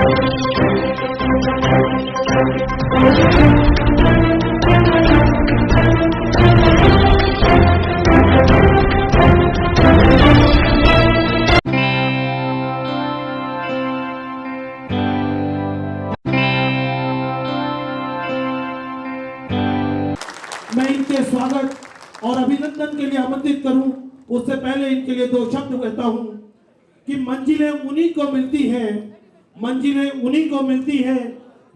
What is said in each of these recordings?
मैं इनके स्वागत और अभिनंदन के लिए आमंत्रित करूं, उससे पहले इनके लिए दो शब्द कहता हूं कि मंजिलें उन्हीं को मिलती हैं, मंजिलें उन्हीं को मिलती हैं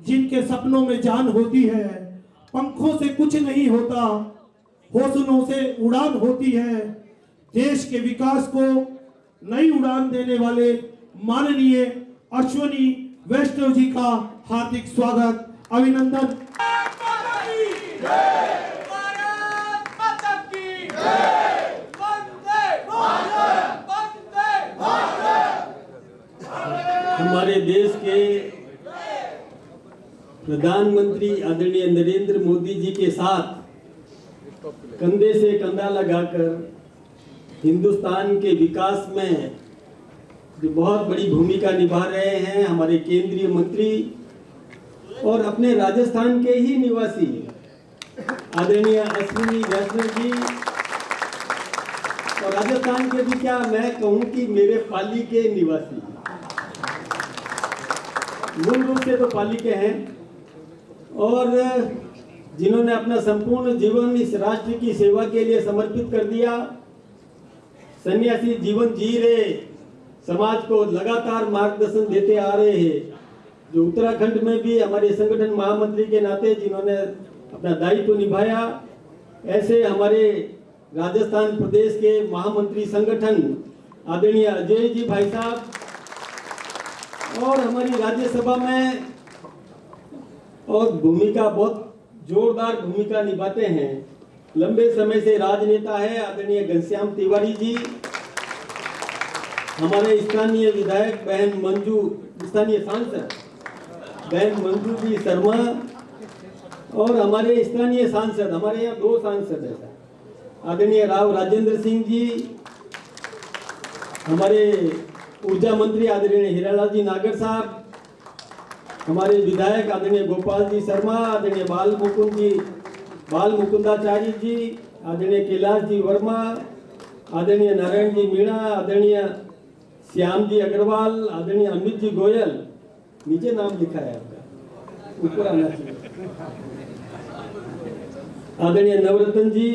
जिनके सपनों में जान होती है। पंखों से कुछ नहीं होता, हौसलों से उड़ान होती है। देश के विकास को नई उड़ान देने वाले माननीय अश्विनी वैष्णव जी का हार्दिक स्वागत, अभिनंदन। हमारे देश के प्रधानमंत्री आदरणीय नरेंद्र मोदी जी के साथ कंधे से कंधा लगाकर हिंदुस्तान के विकास में जो बहुत बड़ी भूमिका निभा रहे हैं हमारे केंद्रीय मंत्री और अपने राजस्थान के ही निवासी आदरणीय अश्विनी वैष्णव जी, और राजस्थान के भी क्या मैं कहूँ कि मेरे पाली के निवासी, मूल रूप से तो पाली के हैं और जिन्होंने अपना संपूर्ण जीवन इस राष्ट्र की सेवा के लिए समर्पित कर दिया। सन्यासी जीवन जी रहे, समाज को लगातार मार्गदर्शन देते आ रहे हैं। जो उत्तराखंड में भी हमारे संगठन महामंत्री के नाते जिन्होंने अपना दायित्व निभाया, ऐसे हमारे राजस्थान प्रदेश के महामंत्री संगठन आदरणीय अजय जी भाई साहब और हमारी राज्यसभा में और भूमिका बहुत जोरदार भूमिका निभाते हैं। लंबे समय से राजनेता है आदरणीय घनश्याम तिवारी जी, हमारे स्थानीय विधायक बहन मंजू, स्थानीय सांसद बहन मंजू जी शर्मा, और हमारे स्थानीय सांसद, हमारे यहाँ दो सांसद हैं, आदरणीय राव राजेंद्र सिंह जी, हमारे ऊर्जा मंत्री आदरणीय हीरालाल जी नागर साहब, हमारे विधायक आदरणीय गोपाल जी शर्मा, आदरणीय बाल मुकुंदाचार्य जी, आदरणीय कैलाश जी वर्मा, आदरणीय नारायण जी मीणा, आदरणीय श्याम जी अग्रवाल, आदरणीय अमित जी गोयल, नीचे नाम लिखा है आपका, ऊपर आना चाहिए, आदरणीय नवरत्न जी,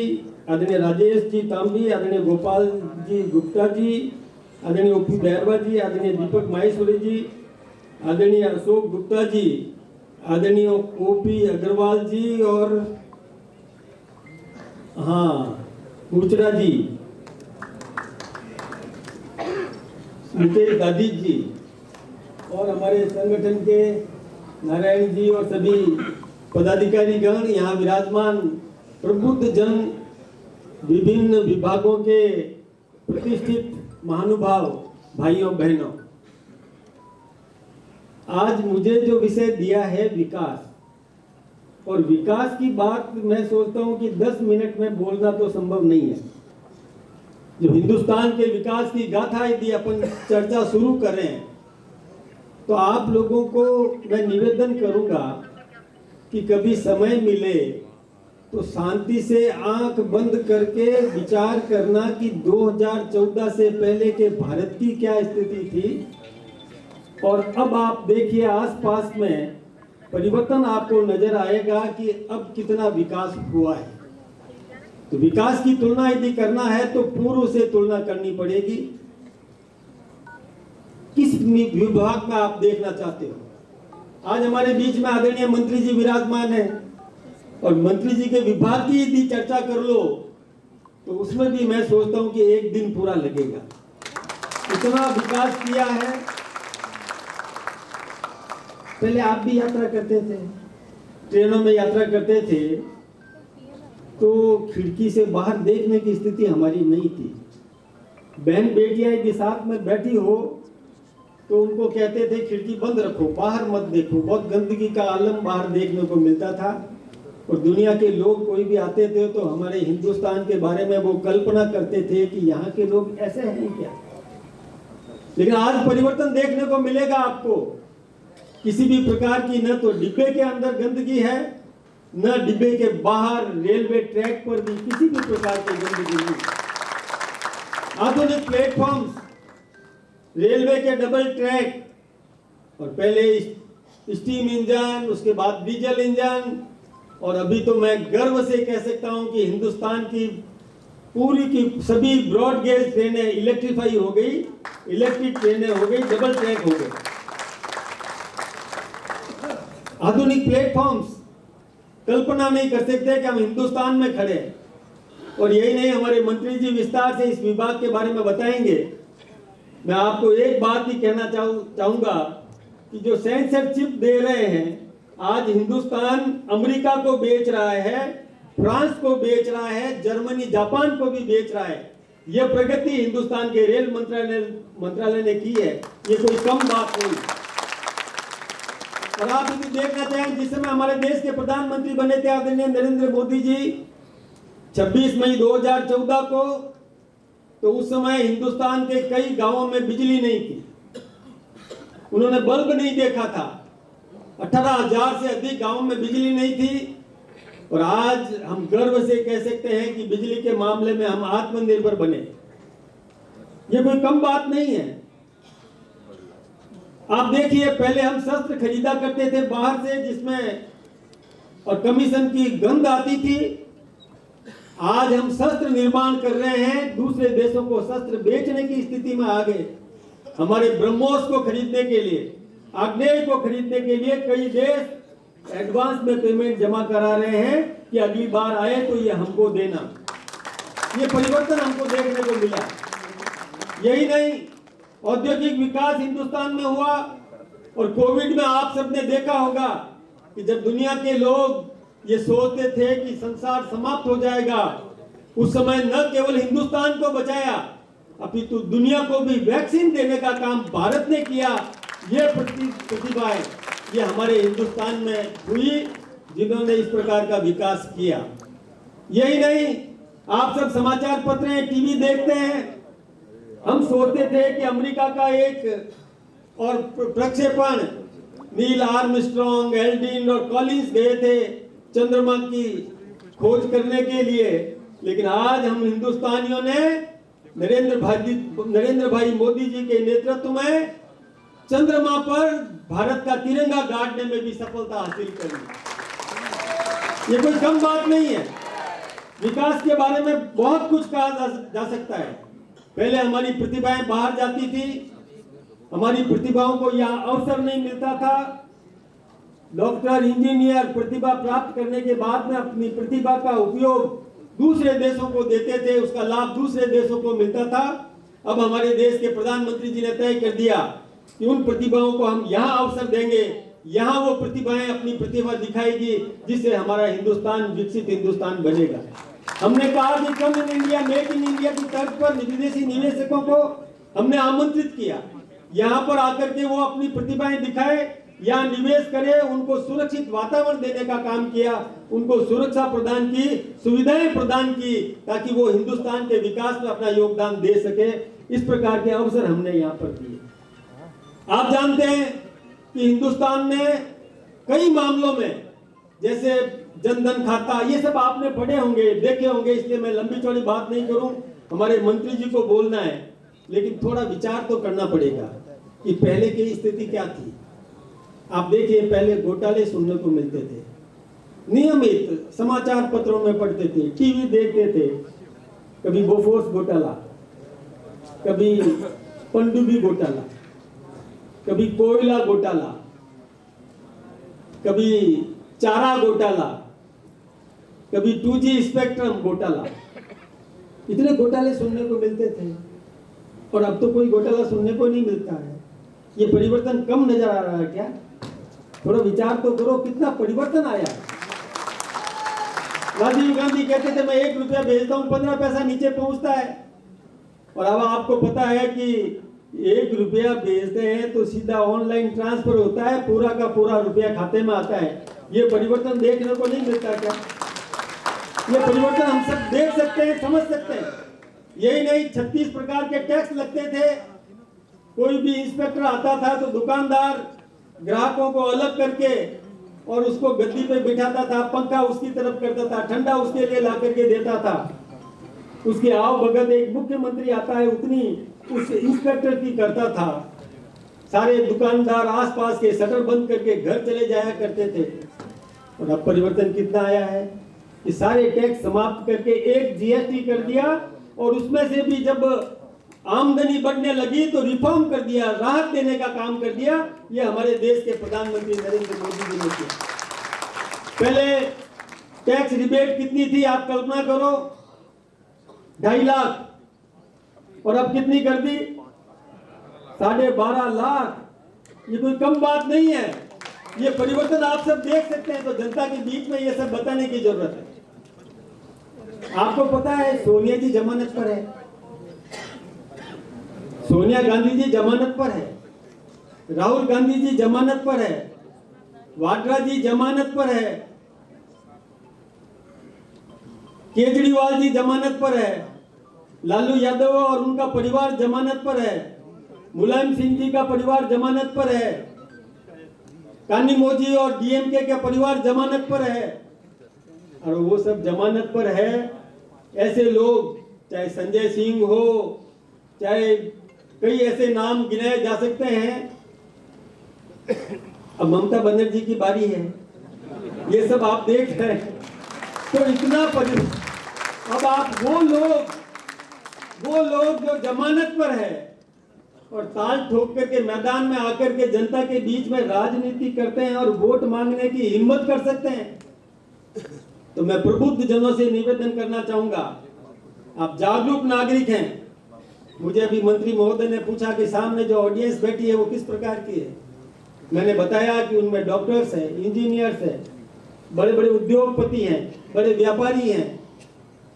आदरणीय राजेश जी तांबी, आदरणीय गोपाल जी गुप्ता जी, आदरणीय ओपी बैरवा जी, आदरणीय दीपक माहेश्वरी जी, आदरणीय अशोक गुप्ता जी, आदरणीय ओपी अग्रवाल जी, और हाँ कुचरा जी, मुकेश दादी जी, और हमारे संगठन के नारायण जी और सभी पदाधिकारी गण, यहाँ विराजमान प्रबुद्ध जन, विभिन्न विभागों के प्रतिष्ठित महानुभाव भाइयों बहनों, आज मुझे जो विषय दिया है विकास, और विकास की बात मैं सोचता हूं कि 10 मिनट में बोलना तो संभव नहीं है। जो हिंदुस्तान के विकास की गाथा यदि अपन चर्चा शुरू करें तो आप लोगों को मैं निवेदन करूंगा कि कभी समय मिले तो शांति से आंख बंद करके विचार करना कि 2014 से पहले के भारत की क्या स्थिति थी, और अब आप देखिए आसपास में परिवर्तन आपको नजर आएगा कि अब कितना विकास हुआ है। तो विकास की तुलना यदि करना है तो पूर्व से तुलना करनी पड़ेगी। किस विभाग में आप देखना चाहते हो? आज हमारे बीच में आदरणीय मंत्री जी विराजमान है, और मंत्री जी के विभाग की यदि चर्चा कर लो तो उसमें भी मैं सोचता हूं कि एक दिन पूरा लगेगा। इतना विकास किया है। पहले आप भी यात्रा करते थे, ट्रेनों में यात्रा करते थे, तो खिड़की से बाहर देखने की स्थिति हमारी नहीं थी। बहन बेटियां यदि साथ में बैठी हो तो उनको कहते थे खिड़की बंद रखो, बाहर मत देखो। बहुत गंदगी का आलम बाहर देखने को मिलता था, और दुनिया के लोग कोई भी आते थे तो हमारे हिंदुस्तान के बारे में वो कल्पना करते थे कि यहाँ के लोग ऐसे हैं क्या। लेकिन आज परिवर्तन देखने को मिलेगा आपको। किसी भी प्रकार की न तो डिब्बे के अंदर गंदगी है, न डिब्बे के बाहर रेलवे ट्रैक पर भी किसी भी प्रकार की गंदगी नहीं। आधुनिक प्लेटफॉर्म्स, रेलवे के डबल ट्रैक, और पहले स्टीम इंजन, उसके बाद डीजल इंजन, और अभी तो मैं गर्व से कह सकता हूं कि हिंदुस्तान की पूरी की सभी ब्रॉड गेज ट्रेनें इलेक्ट्रीफाई हो गई, इलेक्ट्रिक ट्रेनें हो गई, डबल ट्रैक हो गए। आधुनिक प्लेटफॉर्म्स, कल्पना नहीं कर सकते कि हम हिंदुस्तान में खड़े हैं। और यही नहीं, हमारे मंत्री जी विस्तार से इस विभाग के बारे में बताएंगे। मैं आपको एक बात ही कहना चाहूंगा कि जो सेंसरशिप दे रहे हैं, आज हिंदुस्तान अमेरिका को बेच रहा है, फ्रांस को बेच रहा है, जर्मनी जापान को भी बेच रहा है। यह प्रगति हिंदुस्तान के रेल मंत्रालय ने की है, ये कोई कम बात नहीं। और आप यदि देखना चाहें, जिस समय हमारे देश के प्रधानमंत्री बने थे आदरणीय नरेंद्र मोदी जी 26 मई 2014 को, तो उस समय हिंदुस्तान के कई गांवों में बिजली नहीं थी, उन्होंने बल्ब नहीं देखा था। 18,000 से अधिक गांवों में बिजली नहीं थी। और आज हम गर्व से कह सकते हैं कि बिजली के मामले में हम आत्मनिर्भर बने। ये कोई कम बात नहीं है। आप देखिए, पहले हम शस्त्र खरीदा करते थे बाहर से, जिसमें और कमीशन की गंध आती थी। आज हम शस्त्र निर्माण कर रहे हैं, दूसरे देशों को शस्त्र बेचने की स्थिति में आ गए। हमारे ब्रह्मोस को खरीदने के लिए, आग्नेय को खरीदने के लिए कई देश एडवांस में पेमेंट जमा करा रहे हैं कि अगली बार आए तो ये हमको देना। ये परिवर्तन हमको देखने को मिला। यही नहीं, औद्योगिक विकास हिंदुस्तान में हुआ। और कोविड में आप सबने देखा होगा कि जब दुनिया के लोग ये सोचते थे कि संसार समाप्त हो जाएगा, उस समय न केवल हिंदुस्तान को बचाया, अपितु दुनिया को भी वैक्सीन देने का काम भारत ने किया। ये प्रतिभा है, ये हमारे हिंदुस्तान में हुई, जिन्होंने इस प्रकार का विकास किया। यही नहीं, आप सब समाचार पत्र, टीवी देखते हैं। हम सोचते थे कि अमेरिका का एक और प्रक्षेपण नील आर्मस्ट्रॉन्ग, एल्ड्रिन और कॉलिंस गए थे चंद्रमा की खोज करने के लिए, लेकिन आज हम हिंदुस्तानियों ने नरेंद्र भाई मोदी जी के नेतृत्व में चंद्रमा पर भारत का तिरंगा गाड़ने में भी सफलता हासिल करी। ये कोई कम बात नहीं है। विकास के बारे में बहुत कुछ कहा जा सकता है। पहले हमारी प्रतिभाएं बाहर जाती थी, हमारी प्रतिभाओं को यहाँ अवसर नहीं मिलता था। डॉक्टर, इंजीनियर प्रतिभा प्राप्त करने के बाद में अपनी प्रतिभा का उपयोग दूसरे देशों को देते थे, उसका लाभ दूसरे देशों को मिलता था। अब हमारे देश के प्रधानमंत्री जी ने तय कर दिया कि उन प्रतिभाओं को हम यहाँ अवसर देंगे, यहाँ वो प्रतिभाएं अपनी प्रतिभा दिखाएगी, जिससे हमारा हिंदुस्तान विकसित हिंदुस्तान बनेगा। हमने कहा कि come in India, make in India की तर्ज पर विदेशी निवेशकों को हमने आमंत्रित किया, यहाँ पर आकर के वो अपनी प्रतिभाएं दिखाए, यहाँ निवेश करे, उनको सुरक्षित वातावरण देने का काम किया, उनको सुरक्षा प्रदान की, सुविधाएं प्रदान की, ताकि वो हिंदुस्तान के विकास में अपना योगदान दे सके। इस प्रकार के अवसर हमने यहाँ पर दिए। आप जानते हैं कि हिंदुस्तान ने कई मामलों में, जैसे जनधन खाता, ये सब आपने पढ़े होंगे, देखे होंगे, इसलिए मैं लंबी चौड़ी बात नहीं करूं। हमारे मंत्री जी को बोलना है, लेकिन थोड़ा विचार तो करना पड़ेगा कि पहले की स्थिति क्या थी। आप देखिए, पहले घोटाले सुनने को मिलते थे, नियमित समाचार पत्रों में पढ़ते थे, टीवी देखते थे। कभी बोफोर्स घोटाला, कभी पनडुब्बी घोटाला, कभी कोयला घोटाला, कभी चारा घोटाला, कभी 2G स्पेक्ट्रम घोटाला। इतने घोटाले सुनने को मिलते थे, और अब तो कोई घोटाला सुनने को नहीं मिलता है। ये परिवर्तन कम नजर आ रहा है क्या? थोड़ा विचार तो करो, कितना परिवर्तन आया। राजीव गांधी कहते थे मैं 1 रुपया भेजता हूं, 15 पैसा नीचे पहुंचता है। और अब आपको पता है कि 1 रुपया भेजते हैं तो सीधा ऑनलाइन ट्रांसफर होता है, पूरा का पूरा रुपया खाते में आता है। ये परिवर्तन देखने को नहीं मिलता क्या? ये परिवर्तन हम सब देख सकते हैं, समझ सकते हैं। यही नहीं, 36 प्रकार के टैक्स लगते थे। कोई भी इंस्पेक्टर आता था तो दुकानदार ग्राहकों को अलग करके और उसको गद्दी पे बिठाता था, पंखा उसकी तरफ करता था, ठंडा उसके लिए ला करके देता था। उसकी आओ भगत एक मुख्यमंत्री आता है उतनी उस इंस्पेक्टर की करता था। सारे दुकानदार आसपास के शटर बंद करके घर चले जाया करते थे। और अब परिवर्तन कितना आया है कि सारे टैक्स समाप्त करके एक जीएसटी कर दिया, और उसमें से भी जब आमदनी बढ़ने लगी तो रिफॉर्म कर दिया, राहत देने का काम कर दिया। ये हमारे देश के प्रधानमंत्री नरेंद्र मोदी जी ने किया। पहले टैक्स रिबेट कितनी थी आप कल्पना करो, 2.5 लाख, और अब कितनी कर दी, 12.5 लाख। ये कोई कम बात नहीं है। ये परिवर्तन आप सब देख सकते हैं, तो जनता के बीच में ये सब बताने की जरूरत है। आपको पता है सोनिया जी जमानत पर है, सोनिया गांधी जी जमानत पर है, राहुल गांधी जी जमानत पर है, वाड्रा जी जमानत पर है, केजरीवाल जी जमानत पर है, लालू यादव और उनका परिवार जमानत पर है, मुलायम सिंह जी का परिवार जमानत पर है, कानिमोझी और डीएमके का परिवार जमानत पर है। और वो सब जमानत पर है। ऐसे लोग, चाहे संजय सिंह हो, चाहे कई ऐसे नाम गिनाए जा सकते हैं। अब ममता बनर्जी की बारी है, ये सब आप देख रहे हैं, तो इतना अब आप वो लोग जो जमानत पर है और ताल ठोक करके मैदान में आकर के जनता के बीच में राजनीति करते हैं और वोट मांगने की हिम्मत कर सकते हैं, तो मैं प्रबुद्ध जनों से निवेदन करना चाहूंगा, आप जागरूक नागरिक हैं। मुझे अभी मंत्री महोदय ने पूछा कि सामने जो ऑडियंस बैठी है वो किस प्रकार की है। मैंने बताया कि उनमें डॉक्टर्स हैं, इंजीनियर्स हैं, बड़े बड़े उद्योगपति हैं, बड़े व्यापारी हैं,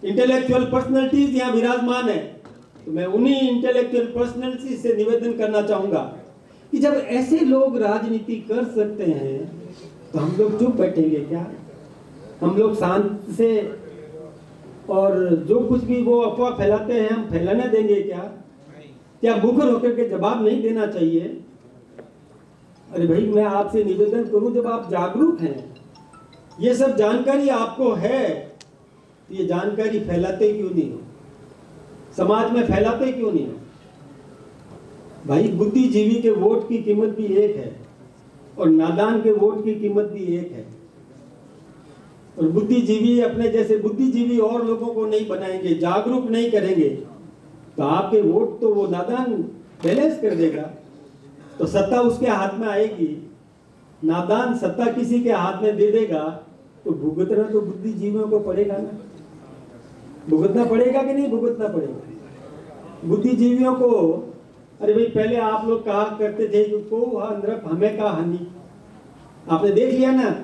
इंटेलेक्चुअल पर्सनैलिटीज यहाँ विराजमान है। तो मैं उन्हीं इंटेलेक्चुअल पर्सनैलिटीज से निवेदन करना चाहूंगा कि जब ऐसे लोग राजनीति कर सकते हैं तो हम लोग चुप बैठेंगे क्या? हम लोग शांत से, और जो कुछ भी वो अफवाह फैलाते हैं हम फैलाने देंगे क्या? क्या मुखर होकर के जवाब नहीं देना चाहिए? अरे भाई, मैं आपसे निवेदन करूं, जब आप जागरूक हैं, ये सब जानकारी आपको है, ये जानकारी फैलाते क्यों नहीं हो? समाज में फैलाते क्यों नहीं हो? भाई, बुद्धिजीवी के वोट की कीमत भी एक है और नादान के वोट की कीमत भी एक है। और बुद्धिजीवी अपने जैसे बुद्धिजीवी और लोगों को नहीं बनाएंगे, जागरूक नहीं करेंगे, तो आपके वोट तो वो नादान बैलेंस कर देगा, तो सत्ता उसके हाथ में आएगी। नादान सत्ता किसी के हाथ में दे देगा तो भुगतना तो बुद्धिजीवियों को पड़ेगा ना। भुगतना पड़ेगा कि नहीं भुगतना पड़ेगा बुद्धिजीवियों को? अरे भाई, पहले आप लोग कहा करते थे कि को नृप हमें का हानि। आपने देख लिया ना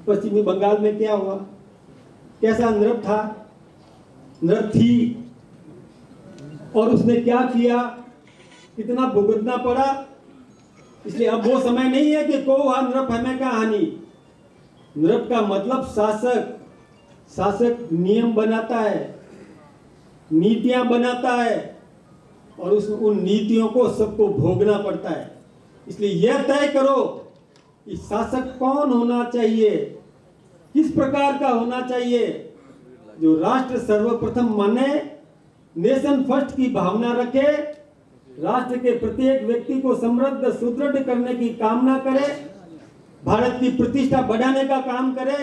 पश्चिमी बंगाल में क्या हुआ, कैसा नृप था, नृप थी, और उसने क्या किया, कितना भुगतना पड़ा। इसलिए अब वो समय नहीं है कि को नृप हमें का हानि। नृप का मतलब शासक नियम बनाता है, नीतियां बनाता है, और उन नीतियों को सबको भोगना पड़ता है। इसलिए यह तय करो कि शासक कौन होना चाहिए, किस प्रकार का होना चाहिए, जो राष्ट्र सर्वप्रथम माने, नेशन फर्स्ट की भावना रखे, राष्ट्र के प्रत्येक व्यक्ति को समृद्ध सुदृढ़ करने की कामना करे, भारत की प्रतिष्ठा बढ़ाने का काम करे।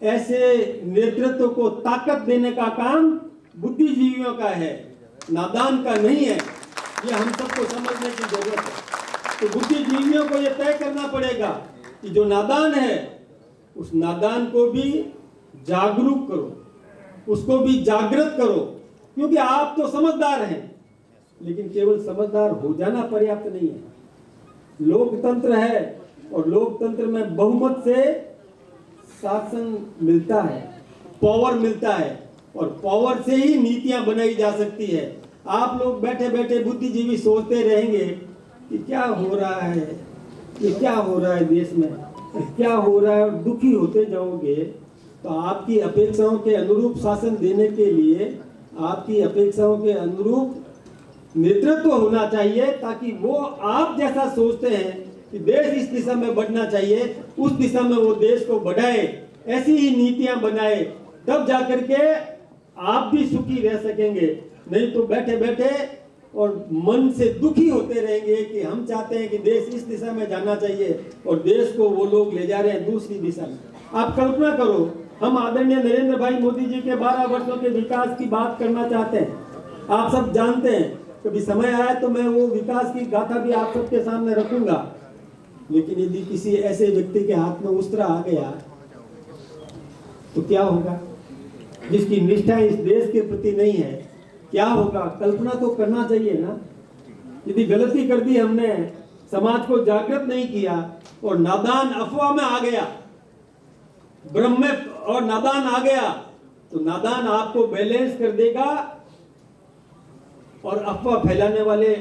ऐसे नेतृत्व को ताकत देने का काम बुद्धिजीवियों का है, नादान का नहीं है। ये हम सबको समझने की जरूरत है। तो बुद्धिजीवियों को यह तय करना पड़ेगा कि जो नादान है उस नादान को भी जागरूक करो, उसको भी जागृत करो, क्योंकि आप तो समझदार हैं, लेकिन केवल समझदार हो जाना पर्याप्त नहीं है। लोकतंत्र है और लोकतंत्र में बहुमत से शासन मिलता है, पावर मिलता है, और पावर से ही नीतियां बनाई जा सकती है। आप लोग बैठे बैठे बुद्धिजीवी सोचते रहेंगे कि क्या हो रहा है, ये क्या हो रहा है देश में, क्या हो रहा है, और दुखी होते जाओगे। तो आपकी अपेक्षाओं के अनुरूप शासन देने के लिए आपकी अपेक्षाओं के अनुरूप नेतृत्व होना चाहिए, ताकि वो आप जैसा सोचते हैं कि देश इस दिशा में बढ़ना चाहिए, उस दिशा में वो देश को बढ़ाए, ऐसी ही नीतियां बनाए, तब जाकर के आप भी सुखी रह सकेंगे। नहीं तो बैठे बैठे और मन से दुखी होते रहेंगे कि हम चाहते हैं कि देश इस दिशा में जाना चाहिए और देश को वो लोग ले जा रहे हैं दूसरी दिशा में। आप कल्पना करो, हम आदरणीय नरेंद्र भाई मोदी जी के 12 वर्षों के विकास की बात करना चाहते हैं। आप सब जानते हैं, कभी समय आया तो मैं वो विकास की गाथा भी आप सबके सामने रखूंगा। लेकिन यदि किसी ऐसे व्यक्ति के हाथ में उस्तरा आ गया तो क्या होगा? जिसकी निष्ठा इस देश के प्रति नहीं है, क्या होगा? कल्पना तो करना चाहिए ना। यदि गलती कर दी हमने, समाज को जागृत नहीं किया और नादान अफवाह में आ गया, भ्रम में और नादान आ गया, तो नादान आपको बैलेंस कर देगा और अफवाह फैलाने वाले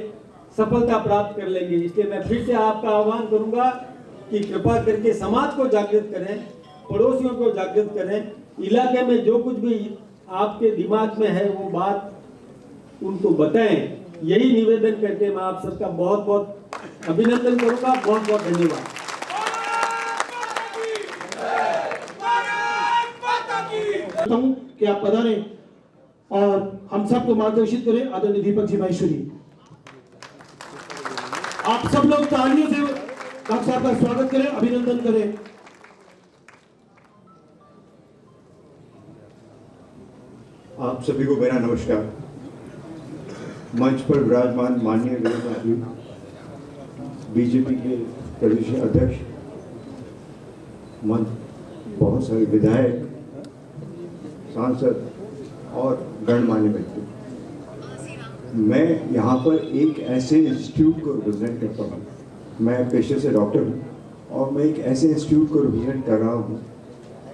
सफलता प्राप्त कर लेंगे। इसलिए मैं फिर से आपका आह्वान करूंगा कि कृपा करके समाज को जागृत करें, पड़ोसियों को जागृत करें, इलाके में जो कुछ भी आपके दिमाग में है वो बात उनको बताएं। यही निवेदन करके मैं आप सबका बहुत बहुत अभिनंदन करूंगा। बहुत बहुत धन्यवाद। कि आप पधारें और हम सबको मार्गदर्शित करें। आदरणीय दीपक जी माहेश्वरी, आप सब लोग तालियों से डॉक्टर साहब का स्वागत करें, अभिनंदन करें। आप सभी को मेरा नमस्कार। मंच पर विराजमान माननीय गृहमंत्री, बीजेपी के प्रदेश अध्यक्ष, मंच बहुत सारे विधायक, सांसद और गणमान्य व्यक्ति, मैं यहाँ पर एक ऐसे इंस्टीट्यूट को रिप्रेजेंट करता हूँ। मैं पेशे से डॉक्टर हूँ और मैं एक ऐसे इंस्टीट्यूट को रिप्रेजेंट कर रहा हूँ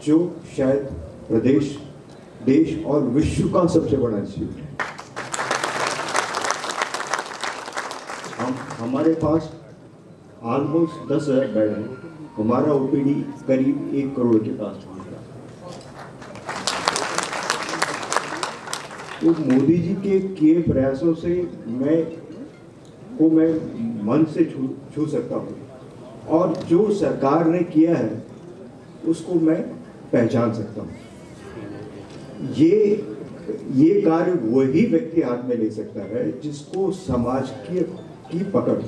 जो शायद प्रदेश, देश और विश्व का सबसे बड़ा इंस्टीट्यूट है। हमारे पास ऑलमोस्ट 10,000 बेड है। हमारा ओपीडी करीब 1 करोड़ के पास पहुँच रहा है। तो मोदी जी के किए प्रयासों से मैं मन से छू सकता हूँ और जो सरकार ने किया है उसको मैं पहचान सकता हूँ। ये कार्य वही व्यक्ति हाथ में ले सकता है जिसको समाज की पकड़,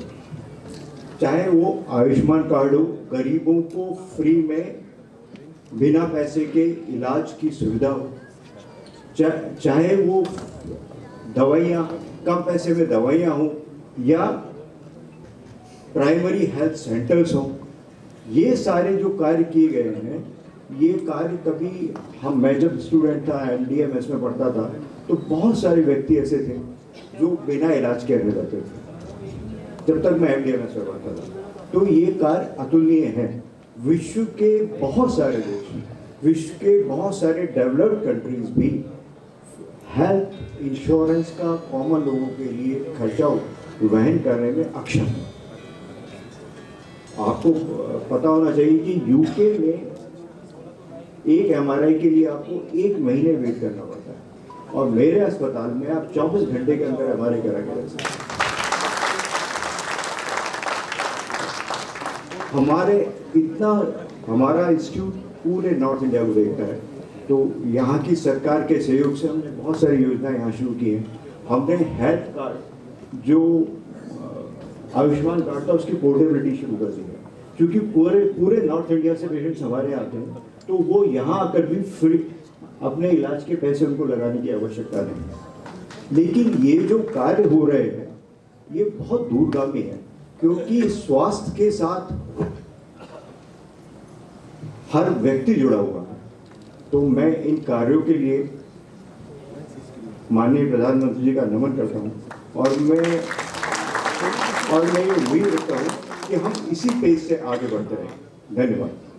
चाहे वो आयुष्मान कार्ड हो, गरीबों को फ्री में बिना पैसे के इलाज की सुविधा हो, चाहे वो दवाइयाँ कम पैसे में दवाइयाँ हो या प्राइमरी हेल्थ सेंटर्स हो। ये सारे जो कार्य किए गए हैं, ये कार्य कभी मैं जब स्टूडेंट था, MDMS में पढ़ता था, तो बहुत सारे व्यक्ति ऐसे थे जो बिना इलाज के रह जाते थे जब तक मैं MDMS में पढ़ता था। तो ये कार्य अतुलनीय है। विश्व के बहुत सारे देश, विश्व के बहुत सारे डेवलप्ड कंट्रीज भी हेल्थ इंश्योरेंस का कॉमन लोगों के लिए खर्चा वहन करने में अक्षम है। आपको पता होना चाहिए कि यूके में एक MRI के लिए आपको 1 महीने वेट करना पड़ता है और मेरे अस्पताल में आप 24 घंटे के अंदर MRI करा के रह सकते हैं। हमारा इंस्टीट्यूट पूरे नॉर्थ इंडिया को देखता है, तो यहाँ की सरकार के सहयोग से हमने बहुत सारी योजनाएं यहाँ शुरू की हैं। हमने हेल्थ कार्ड, जो आयुष्मान कार्ड था, उसकी पोर्टेबिलिटी शुरू कर दी है, क्योंकि पूरे नॉर्थ इंडिया से पेशेंट्स हमारे आते हैं, तो वो यहाँ आकर भी फ्री अपने इलाज के पैसे उनको लगाने की आवश्यकता नहीं है। लेकिन ये जो कार्य हो रहे हैं ये बहुत दूरगामी है, क्योंकि स्वास्थ्य के साथ हर व्यक्ति जुड़ा हुआ है। तो मैं इन कार्यों के लिए माननीय प्रधानमंत्री जी का नमन करता हूं और मैं ये उम्मीद रखता हूं कि हम इसी पेज से आगे बढ़ते रहें। धन्यवाद।